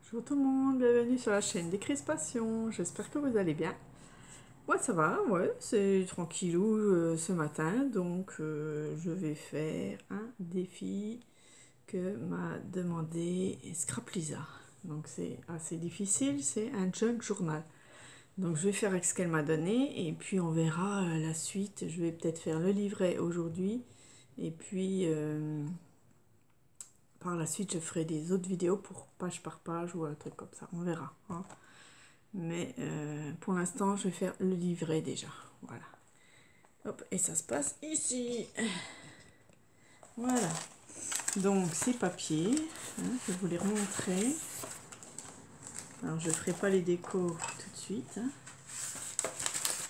Bonjour tout le monde, bienvenue sur la chaîne des Crispations, j'espère que vous allez bien. Moi ça va, ouais, c'est tranquillou ce matin, donc je vais faire un défi que m'a demandé Scrap Lisa. Donc c'est assez difficile, c'est un junk journal. Donc je vais faire avec ce qu'elle m'a donné et puis on verra la suite. Je vais peut-être faire le livret aujourd'hui et puis par la suite je ferai des autres vidéos pour page par page ou un truc comme ça, on verra, hein. Mais pour l'instant je vais faire le livret déjà, voilà. Hop, et ça se passe ici, voilà. Donc ces papiers, hein, je vais vous les remontrer. Alors je ne ferai pas les décos tout de suite, hein.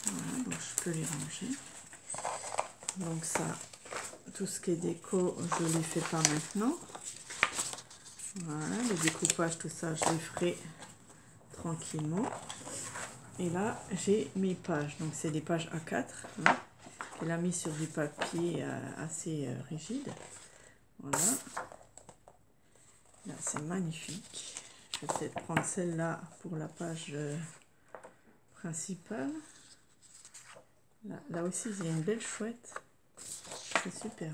Voilà, donc je peux les ranger. Donc ça, tout ce qui est déco, je ne les fais pas maintenant. Voilà, le découpage, tout ça, je les ferai tranquillement. Et là, j'ai mes pages. Donc c'est des pages A4, hein. Elle a mis sur du papier assez rigide. Voilà. Là, c'est magnifique. Je vais peut-être prendre celle-là pour la page principale. Là aussi, il y a une belle chouette. C'est super.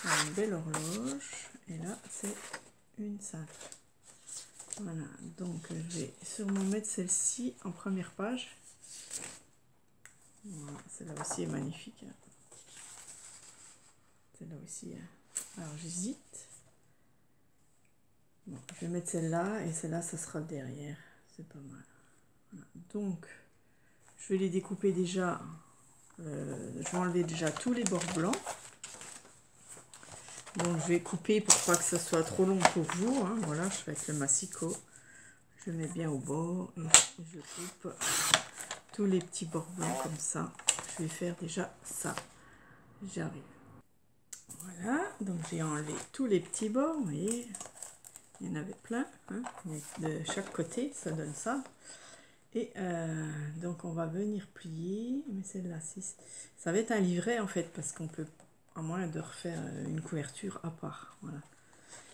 Là, une belle horloge. Et là, c'est une simple. Voilà. Donc, je vais sûrement mettre celle-ci en première page. Voilà. Celle-là aussi est magnifique. Celle-là aussi. Alors, j'hésite. Bon, je vais mettre celle-là et celle-là, ça sera derrière. C'est pas mal. Voilà. Donc, je vais les découper déjà. Je vais enlever déjà tous les bords blancs. Donc, je vais couper pour pas que ça soit trop long pour vous, hein. Voilà, je fais avec le massicot. Je mets bien au bord et je coupe tous les petits bords blancs comme ça. Je vais faire déjà ça. J'arrive. Voilà, donc j'ai enlevé tous les petits bords, vous voyez. Il y en avait plein, hein, de chaque côté, ça donne ça. Et donc on va venir plier, mais celle-là, ça va être un livret en fait, parce qu'on peut, à moins de refaire une couverture à part. Voilà.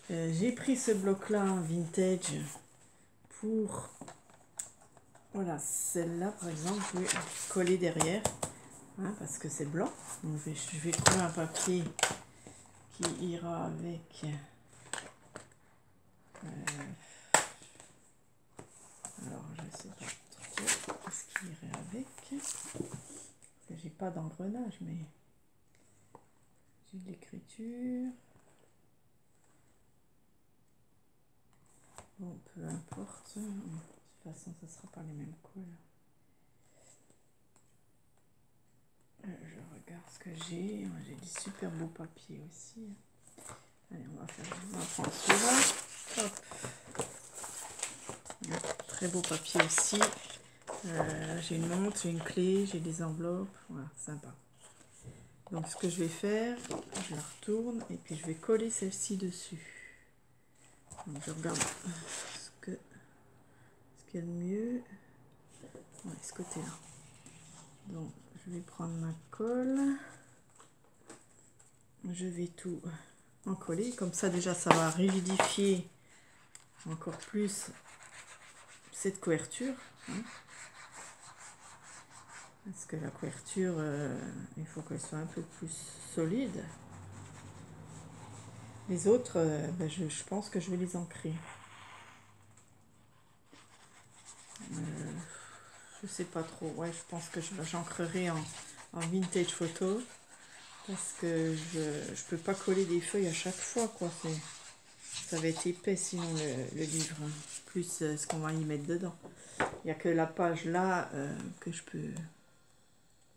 J'ai pris ce bloc-là vintage pour, voilà, celle-là par exemple, je vais coller derrière, hein, parce que c'est blanc. Donc je vais trouver un papier qui ira avec. Alors je sais pas trop ce qui irait avec. J'ai pas d'engrenage, mais j'ai de l'écriture. Bon, peu importe. De toute façon, ça sera pas les mêmes couleurs. Je regarde ce que j'ai. J'ai des super beaux papiers aussi. Allez, on va prendre celui-là. Hop. Très beau papier aussi. J'ai une montre, j'ai une clé, j'ai des enveloppes. Voilà, sympa. Donc ce que je vais faire, je la retourne et puis je vais coller celle-ci dessus. Donc je regarde ce qu'il y a de mieux. Ouais, ce côté-là. Donc je vais prendre ma colle. Je vais tout en coller. Comme ça déjà ça va rigidifier encore plus cette couverture. Hein. Parce que la couverture, il faut qu'elle soit un peu plus solide. Les autres, ben je pense que je vais les ancrer. Je sais pas trop. Ouais, je pense que j'ancrerai en vintage photo. Parce que je peux pas coller des feuilles à chaque fois, quoi. Ça va être épais sinon le livre. Hein. Plus ce qu'on va y mettre dedans. Il n'y a que la page là que je peux...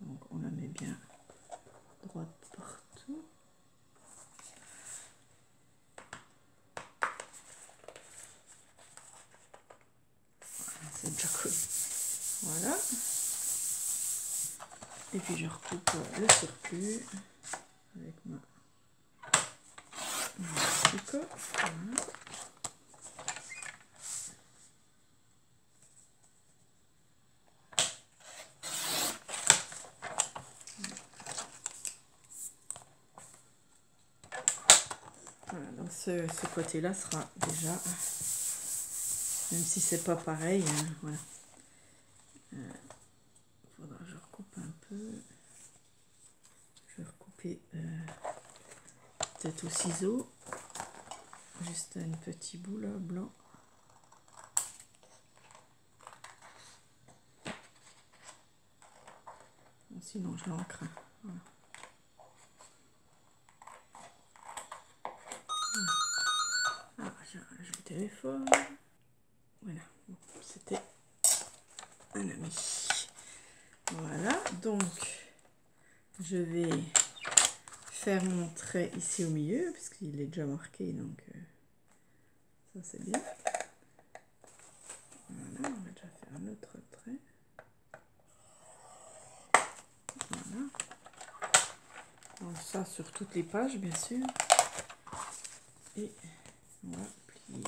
Donc on la met bien droite partout. Voilà, c'est déjà collé. Voilà. Et puis je recoupe le surplus avec ma tricot. Voilà. Voilà, donc ce côté-là sera déjà Même si c'est pas pareil, hein, voilà. Faudra que je recoupe un peu. Je vais recouper peut-être au ciseau. Juste un petit bout là, blanc. Sinon je l'encre. Voilà. Ah, j'ai le téléphone. Voilà, bon, c'était un ami. Voilà, donc je vais faire mon trait ici au milieu, puisqu'il est déjà marqué, donc ça c'est bien. Voilà, on va déjà faire un autre trait. Voilà. Donc ça sur toutes les pages, bien sûr. Et on va plier.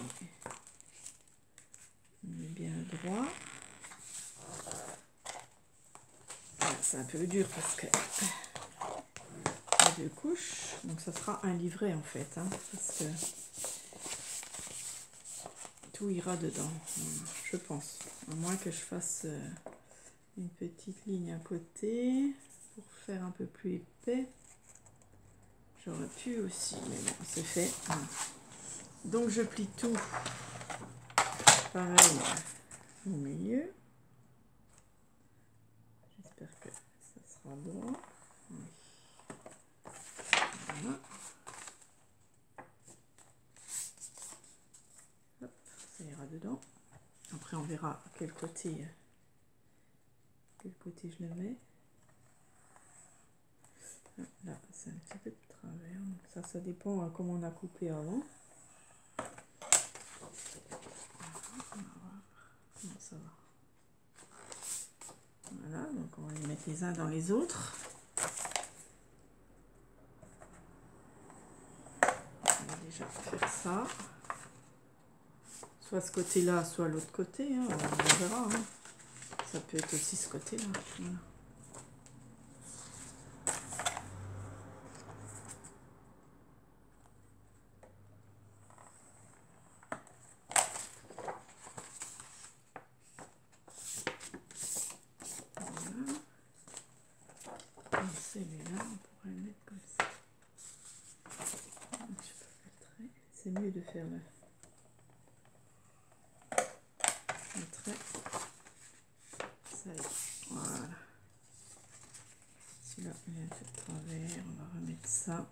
On met bien droit. C'est un peu dur parce que il y a 2 couches, donc ça sera un livret en fait, hein, parce que tout ira dedans, je pense, à moins que je fasse une petite ligne à côté pour faire un peu plus épais. J'aurais pu aussi, mais bon, c'est fait. Donc je plie tout pareil au milieu. J'espère que ça sera droit. Voilà. Hop, ça ira dedans. Après on verra quel côté je le mets. Là c'est un petit peu de travers, donc ça dépend comment on a coupé avant. Non, ça va. Voilà, donc on va les mettre les uns dans les autres. On va déjà faire ça. Soit ce côté-là, soit l'autre côté, hein, on verra. Hein. Ça peut être aussi ce côté-là. Voilà. Celui-là, on pourrait le mettre comme ça. C'est mieux de faire le trait. Ça y est. Voilà. Celui-là, il est un peu de travers. On va remettre ça.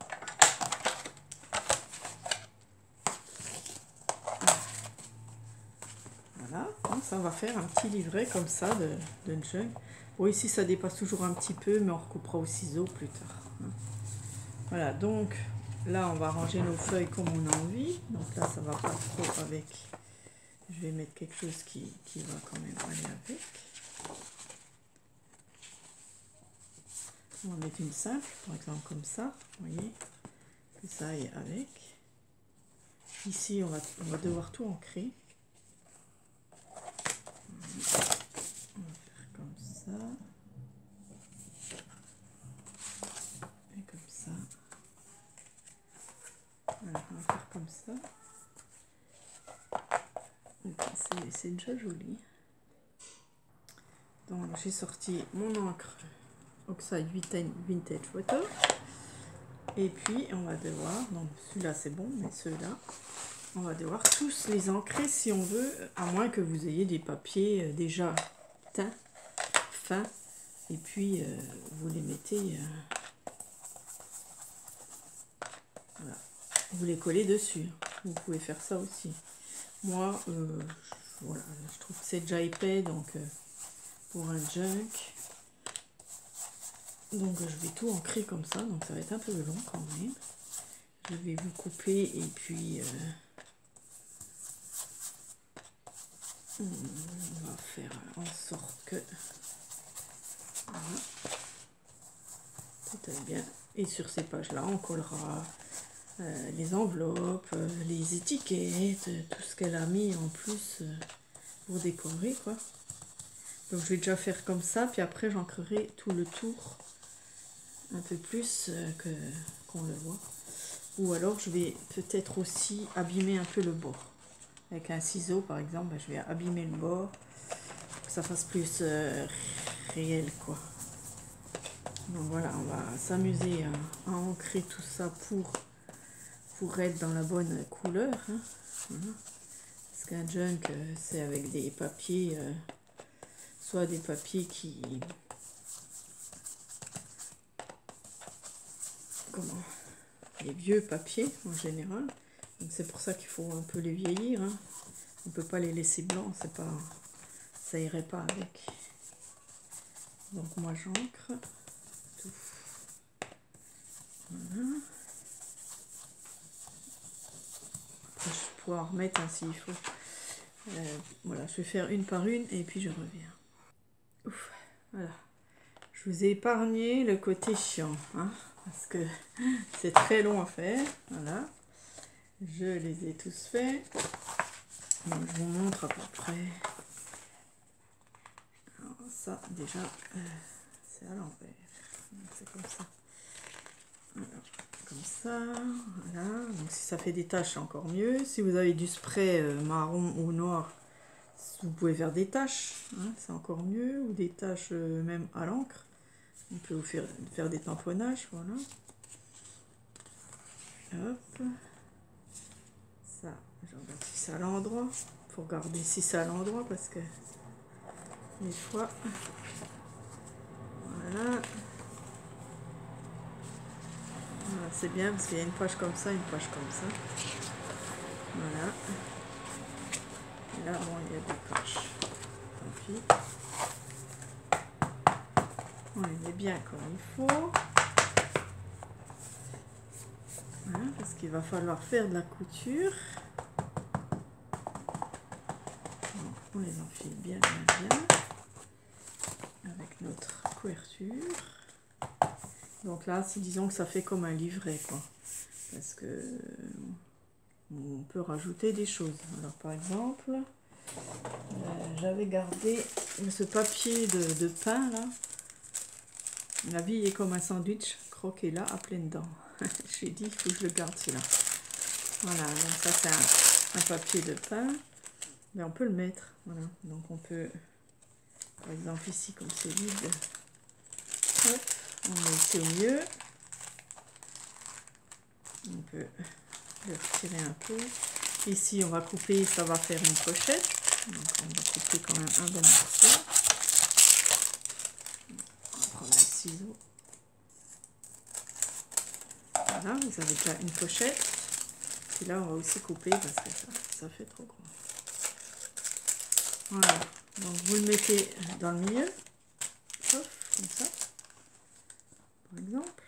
Voilà. Donc, ça, on va faire un petit livret comme ça de junk. Bon, ici, ça dépasse toujours un petit peu, mais on recoupera au ciseau plus tard. Voilà, donc là on va ranger nos feuilles comme on a envie. Donc là ça va pas trop avec. Je vais mettre quelque chose qui va quand même aller avec. On va mettre une simple, par exemple comme ça, vous voyez, que ça aille avec. Ici on va devoir tout ancrer. On va faire comme ça. Et comme ça. Voilà, on va faire comme ça. C'est déjà joli. Donc j'ai sorti mon encre Oxide Vintage Photo. Et puis on va devoir, donc celui-là c'est bon, mais ceux-là, on va devoir tous les ancrer si on veut, à moins que vous ayez des papiers déjà teints, fins, et puis vous les mettez, voilà, vous les collez dessus. Vous pouvez faire ça aussi. Moi, voilà, je trouve que c'est déjà épais, donc pour un junk, donc je vais tout ancrer comme ça, donc ça va être un peu long quand même. Je vais vous couper et puis on va faire en sorte que voilà, tout aille bien. Et sur ces pages-là, on collera les enveloppes, les étiquettes, tout ce qu'elle a mis en plus pour décorer, quoi. Donc je vais déjà faire comme ça, puis après j'ancrerai tout le tour un peu plus qu'on le voit. Ou alors je vais peut-être aussi abîmer un peu le bord. avec un ciseau par exemple, je vais abîmer le bord pour que ça fasse plus réel quoi. Donc voilà, on va s'amuser à ancrer tout ça pour être dans la bonne couleur. Hein. Voilà. Parce qu'un junk, c'est avec des papiers, soit des papiers qui... Comment? Les vieux papiers en général. Donc c'est pour ça qu'il faut un peu les vieillir. Hein. On ne peut pas les laisser blancs, c'est pas, ça irait pas avec. Donc moi j'encre tout. Voilà. Après je vais pouvoir remettre hein, s'il faut. Voilà, je vais faire une par une et puis je reviens. Ouf, voilà. Je vous ai épargné le côté chiant, hein, parce que c'est très long à faire. Voilà. Je les ai tous faits. Donc je vous montre à peu près. Alors, ça déjà, c'est à l'envers. C'est comme ça. Alors, comme ça, voilà. Donc si ça fait des taches, c'est encore mieux. Si vous avez du spray marron ou noir, vous pouvez faire des taches, hein, c'est encore mieux. Ou des taches même à l'encre. On peut vous faire des tamponnages, voilà. Hop. Ça, je regarde si c'est à l'endroit. Faut regarder si c'est à l'endroit parce que des fois, voilà. Voilà, c'est bien parce qu'il y a une page comme ça, une page comme ça. Voilà. Et là, bon, il y a des pages. Tant pis. On les met bien comme il faut. Voilà, parce qu'il va falloir faire de la couture. Donc, on les enfile bien, bien, bien. Avec notre couverture. Donc là, si disons que ça fait comme un livret, quoi. Parce que on peut rajouter des choses. Alors par exemple, j'avais gardé ce papier de pain là. La vie est comme un sandwich, croqué là, à pleines dents. J'ai dit, il faut que je le garde celui-là. Voilà, donc ça c'est un papier de pain. Mais on peut le mettre, voilà. Donc on peut, par exemple ici, comme c'est vide, hop, on met ici au milieu. On peut le retirer un peu. Ici, on va couper, ça va faire une pochette. Donc on va couper quand même un bon morceau. On va prendre le ciseau. Voilà, vous avez déjà une pochette. Puis là, on va aussi couper parce que ça fait trop gros. Voilà, donc vous le mettez dans le milieu. Hop, comme ça, par exemple.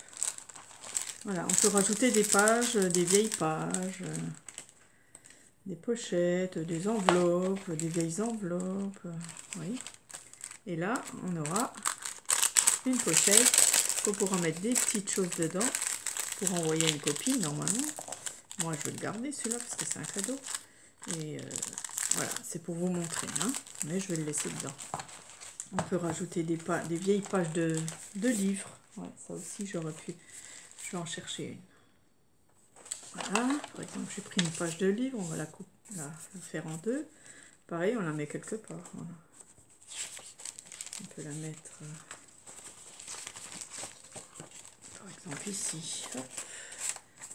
Voilà, on peut rajouter des pages, des vieilles pages, des pochettes, des enveloppes, des vieilles enveloppes. Oui. Et là, on aura une pochette. Il faut pouvoir mettre des petites choses dedans pour envoyer une copie normalement. Moi, je vais le garder celui-là parce que c'est un cadeau. Et voilà, c'est pour vous montrer, hein, mais je vais le laisser dedans. On peut rajouter des vieilles pages de livres. Ouais, ça aussi, j'aurais pu. Je vais en chercher une. Voilà, par exemple, j'ai pris une page de livre, on va la faire en deux. Pareil, on la met quelque part. Voilà. On peut la mettre, par exemple, ici. Hop.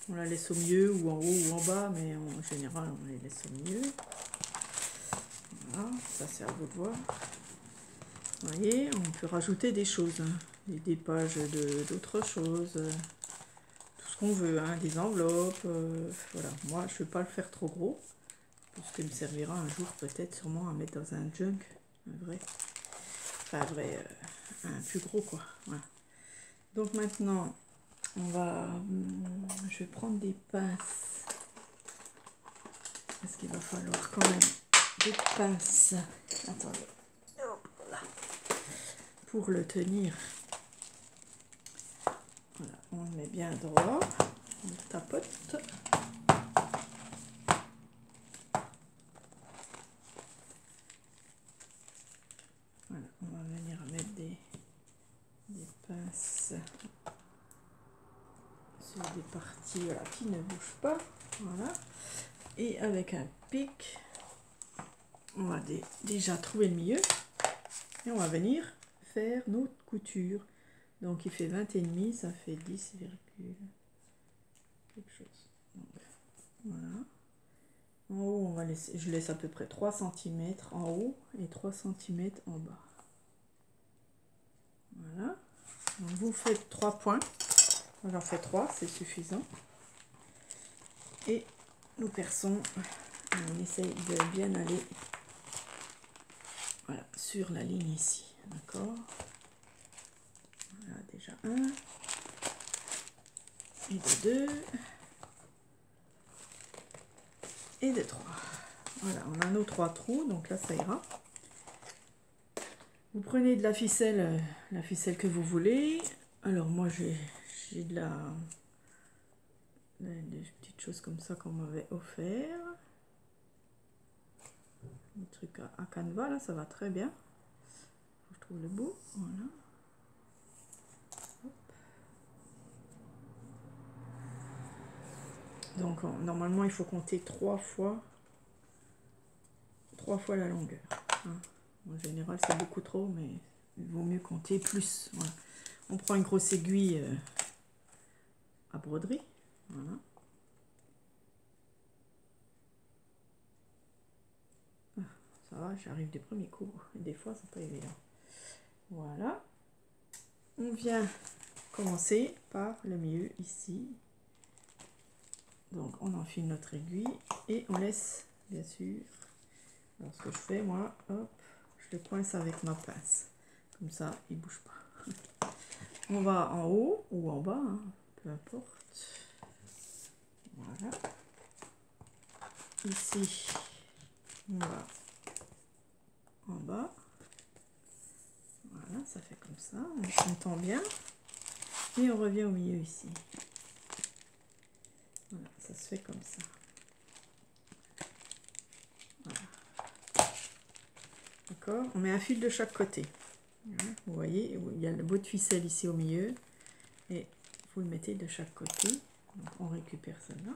On la laisse au milieu, ou en haut, ou en bas, mais en général, on les laisse au milieu. Voilà, ça c'est à vous de voir. Vous voyez, on peut rajouter des choses, hein, des pages d'autres choses, tout ce qu'on veut, hein, des enveloppes, voilà. Moi, je ne vais pas le faire trop gros, puisqu'il me servira un jour peut-être sûrement à mettre dans un junk, un vrai, enfin un vrai, un plus gros quoi. Voilà. Donc maintenant, je vais prendre des pinces, parce qu'il va falloir quand même des pinces. Attendez. Pour le tenir, voilà, on le met bien droit, on le tapote. Voilà, on va venir mettre des pinces sur des parties voilà, qui ne bougent pas, voilà, et avec un pic, on va déjà trouver le milieu et on va venir faire notre couture. Donc il fait 20,5, ça fait 10, quelque chose. Donc, voilà. En haut, on va laisser, je laisse à peu près 3 cm en haut et 3 cm en bas. Voilà. Donc vous faites 3 points. Moi j'en fais 3, c'est suffisant. Et nous perçons, on essaye de bien aller, voilà, sur la ligne ici. D'accord. Voilà, déjà 1. Et de 2. Et de 3. Voilà, on a nos 3 trous, donc là ça ira. Vous prenez de la ficelle que vous voulez. Alors moi j'ai des petites choses comme ça qu'on m'avait offert. Des trucs à canevas, là ça va très bien. Je trouve le bout, voilà. Hop. Donc normalement il faut compter 3 fois la longueur. Hein. En général c'est beaucoup trop, mais il vaut mieux compter plus. Voilà. On prend une grosse aiguille à broderie. Voilà. Ça va, j'arrive du premier coup. Et des fois c'est pas évident. Voilà. On vient commencer par le milieu ici. Donc on enfile notre aiguille et on laisse bien sûr. Alors ce que je fais moi, hop, je le coince avec ma pince. Comme ça, il bouge pas. On va en haut ou en bas, hein, peu importe. Voilà. Ici, on va en bas. Voilà, ça fait comme ça. On tend bien. Et on revient au milieu ici. Voilà, ça se fait comme ça. Voilà. D'accord, on met un fil de chaque côté. Voilà, vous voyez, il y a le bout de ficelle ici au milieu. Et vous le mettez de chaque côté. Donc on récupère celle-là.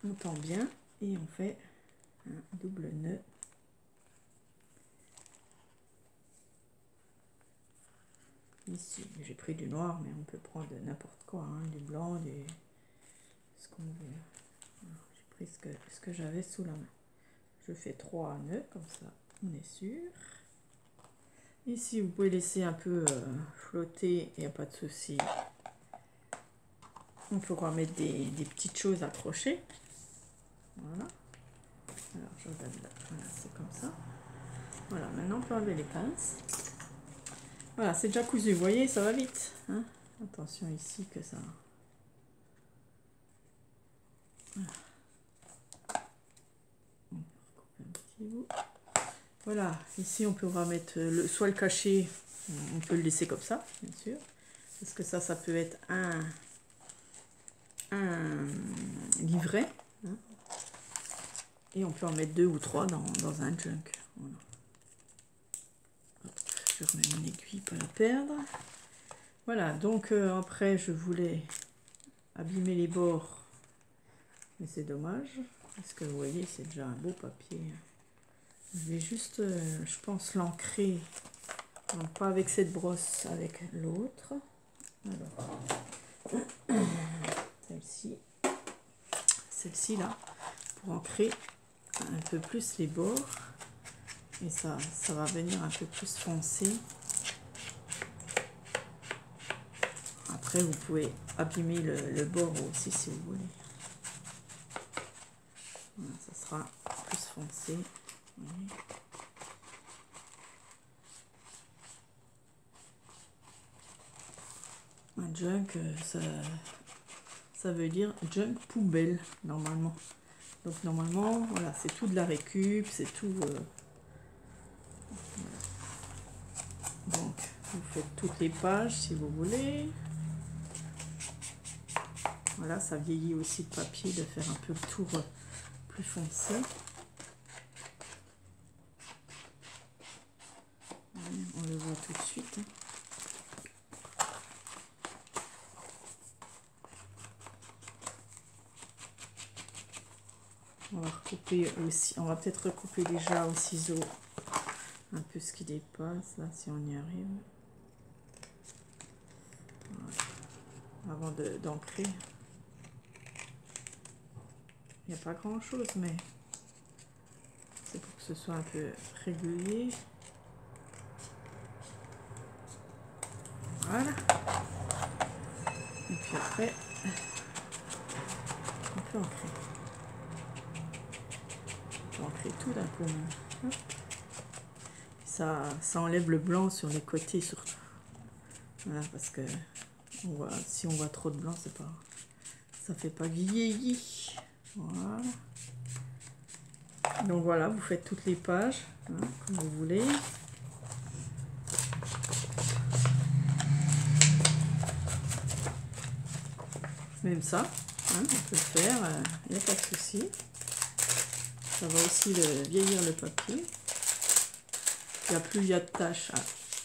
On tend bien et on fait un double nœud. Ici, j'ai pris du noir, mais on peut prendre n'importe quoi, hein, du blanc, ce qu'on veut. J'ai pris ce que j'avais sous la main. Je fais 3 nœuds, comme ça, on est sûr. Ici, vous pouvez laisser un peu flotter, il n'y a pas de souci. On pourra mettre des petites choses accrochées. Voilà. Alors, je regarde là. Voilà, c'est comme ça. Voilà, maintenant, on peut enlever les pinces. Voilà, c'est déjà cousu, vous voyez, ça va vite. Hein, attention ici que ça... Voilà. On peut recouper un petit bout. Voilà, ici on pourra mettre soit le cachet, on peut le laisser comme ça, bien sûr. Parce que ça peut être un livret. Hein, et on peut en mettre 2 ou 3 dans un junk. Voilà. Je remets mon aiguille, pas la perdre. Voilà, donc après je voulais abîmer les bords, mais c'est dommage, parce que vous voyez c'est déjà un beau papier. Je vais juste, je pense, l'ancrer, donc pas avec cette brosse, avec l'autre. Alors, celle-ci là, pour ancrer un peu plus les bords. Et ça va venir un peu plus foncé. Après, vous pouvez abîmer le bord aussi si vous voulez. Voilà, ça sera plus foncé. Voyez. Un junk, ça veut dire junk poubelle, normalement. Donc, normalement, voilà, c'est tout de la récup, c'est tout... Voilà. Donc, vous faites toutes les pages si vous voulez. Voilà, ça vieillit aussi le papier de faire un peu le tour plus foncé. On le voit tout de suite. On va recouper aussi, on va peut-être recouper déjà au ciseau un peu ce qui dépasse, là, si on y arrive. Voilà. Avant d'ancrer. Il n'y a pas grand chose, mais c'est pour que ce soit un peu régulier. Voilà. Et puis après, on peut ancrer. On peut ancrer tout d'un coup. Hop. Ça enlève le blanc sur les côtés surtout. Voilà, parce que si on voit trop de blanc, c'est pas, ça fait pas vieilli. Voilà. Donc voilà, vous faites toutes les pages hein, comme vous voulez. Même ça, hein, on peut le faire, il n'y a pas de souci. Ça va aussi vieillir le papier. Plus il y a de tâches,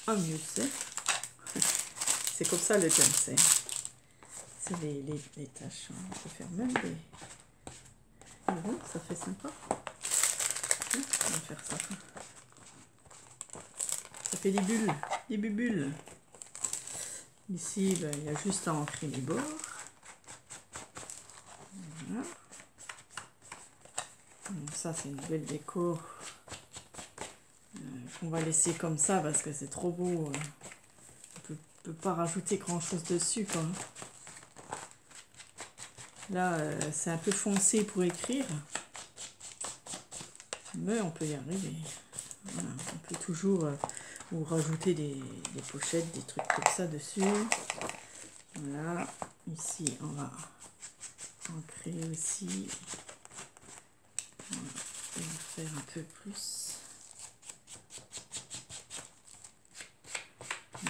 mieux c'est. C'est comme ça le jam, c'est les tâches. Hein. On peut faire même des... Bon, ça fait sympa. On va faire ça. Ça fait des bulles, des bulles. Ici, ben, il y a juste à ancrer les bords. Voilà. Donc ça, c'est une belle déco. On va laisser comme ça parce que c'est trop beau. On peut pas rajouter grand chose dessus, quoi. Là, c'est un peu foncé pour écrire. Mais on peut y arriver. Voilà, on peut toujours ou rajouter des pochettes, des trucs comme ça dessus. Voilà. Ici, on va ancrer aussi. Voilà. Et faire un peu plus.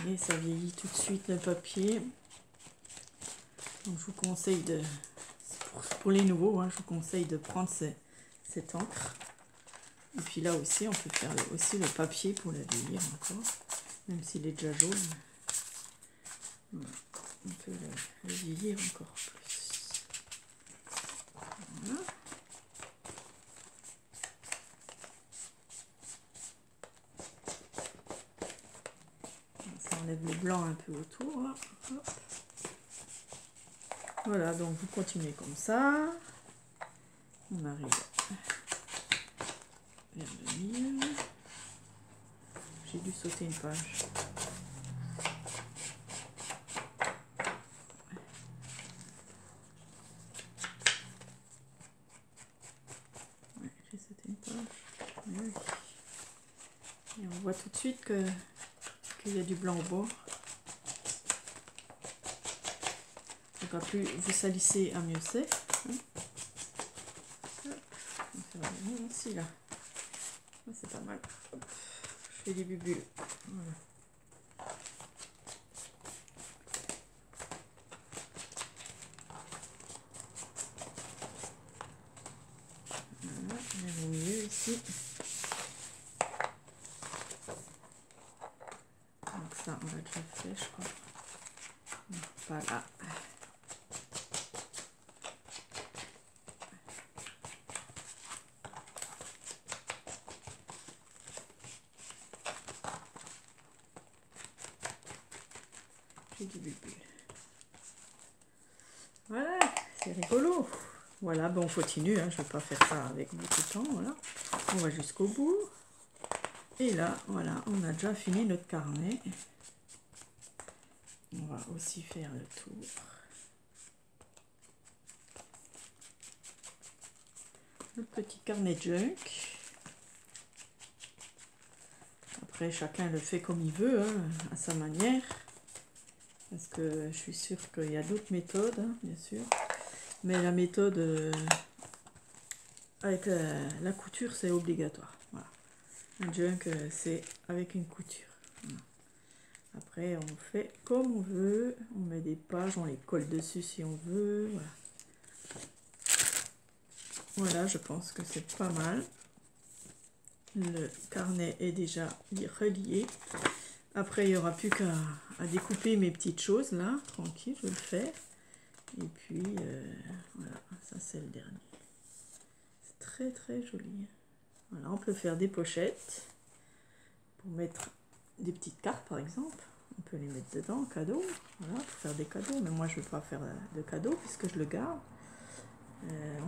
Et ça vieillit tout de suite le papier. Donc je vous conseille de, pour les nouveaux, hein, je vous conseille de prendre cette encre. Et puis là aussi, on peut faire aussi le papier pour la vieillir encore, même s'il est déjà jaune. Voilà. On peut le vieillir encore plus. Voilà. Ça enlève le blanc un peu autour. Là. Hop. Voilà, donc vous continuez comme ça. On arrive vers le milieu. J'ai dû sauter une page. Ouais, j'ai sauté une page. Oui. Et on voit tout de suite qu'il y a du blanc au bord. Donc, plus vous salissez, à mieux c'est. Hein. Ici, là. C'est pas mal. Hop. Je fais des bulles. Voilà. Voilà, on est au milieu ici. Donc ça, on l'a déjà fait, je crois. Voilà. J'ai du bulbul. Voilà, c'est rigolo. Voilà, bon, on continue, hein, je ne vais pas faire ça avec beaucoup de temps, voilà. On va jusqu'au bout. Et là, voilà, on a déjà fini notre carnet. On va aussi faire le tour. Le petit carnet junk. Après, chacun le fait comme il veut, hein, à sa manière. Parce que je suis sûre qu'il y a d'autres méthodes, hein, bien sûr. Mais la méthode avec la couture, c'est obligatoire. Voilà. Un junk, c'est avec une couture. Voilà. Après, on fait comme on veut. On met des pages, on les colle dessus si on veut. Voilà. Voilà, je pense que c'est pas mal. Le carnet est déjà relié. Après, il n'y aura plus qu'à découper mes petites choses là. Tranquille, je vais le faire. Et puis, voilà, ça c'est le dernier. C'est très très joli. Voilà, on peut faire des pochettes pour mettre des petites cartes par exemple. On peut les mettre dedans, cadeau, voilà, pour faire des cadeaux. Mais moi je ne veux pas faire de cadeaux puisque je le garde.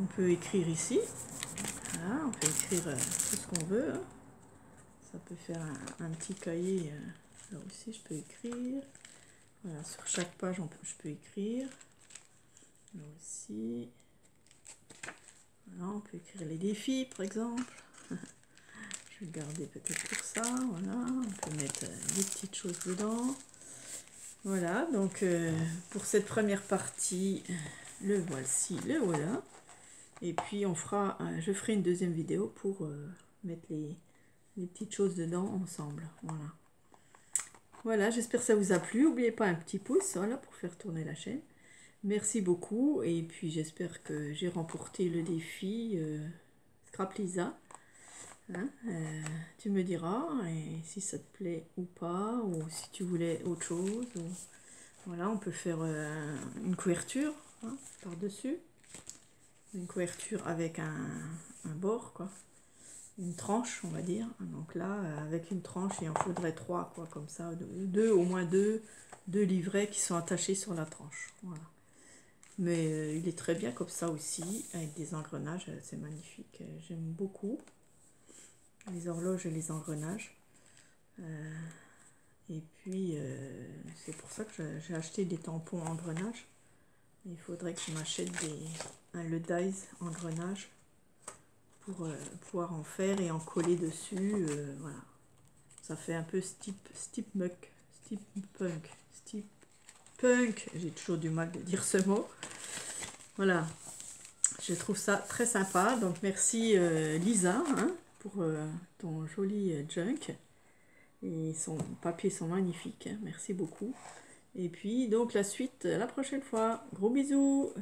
On peut écrire ici. Voilà, on peut écrire tout ce qu'on veut. Hein. Ça peut faire un petit cahier. Là aussi je peux écrire. Voilà, sur chaque page je peux écrire. Là aussi. Voilà, on peut écrire les défis par exemple. Je vais le garder peut-être pour ça. Voilà, on peut mettre des petites choses dedans. Voilà, donc pour cette première partie, le voici, le voilà. Et puis on fera, je ferai une deuxième vidéo pour mettre les petites choses dedans ensemble. Voilà. Voilà, j'espère que ça vous a plu. N'oubliez pas un petit pouce, voilà, pour faire tourner la chaîne. Merci beaucoup. Et puis j'espère que j'ai remporté le défi Scrap Lisa. Hein, tu me diras et si ça te plaît ou pas, ou si tu voulais autre chose. Ou... Voilà, on peut faire une couverture hein, par-dessus. Une couverture avec un bord, quoi. Une tranche, on va dire. Donc là, avec une tranche, il en faudrait 3, quoi, comme ça. Au moins deux livrets qui sont attachés sur la tranche. Voilà. Mais il est très bien comme ça aussi, avec des engrenages, c'est magnifique. J'aime beaucoup les horloges et les engrenages. Et puis, c'est pour ça que j'ai acheté des tampons engrenages. Il faudrait que je m'achète le dies engrenage pour pouvoir en faire et en coller dessus. Voilà. Ça fait un peu steampunk. J'ai toujours du mal de dire ce mot. Voilà. Je trouve ça très sympa. Donc merci Lisa hein, pour ton joli junk. Et son papier sont magnifiques. Hein. Merci beaucoup. Et puis donc la suite la prochaine fois. Gros bisous.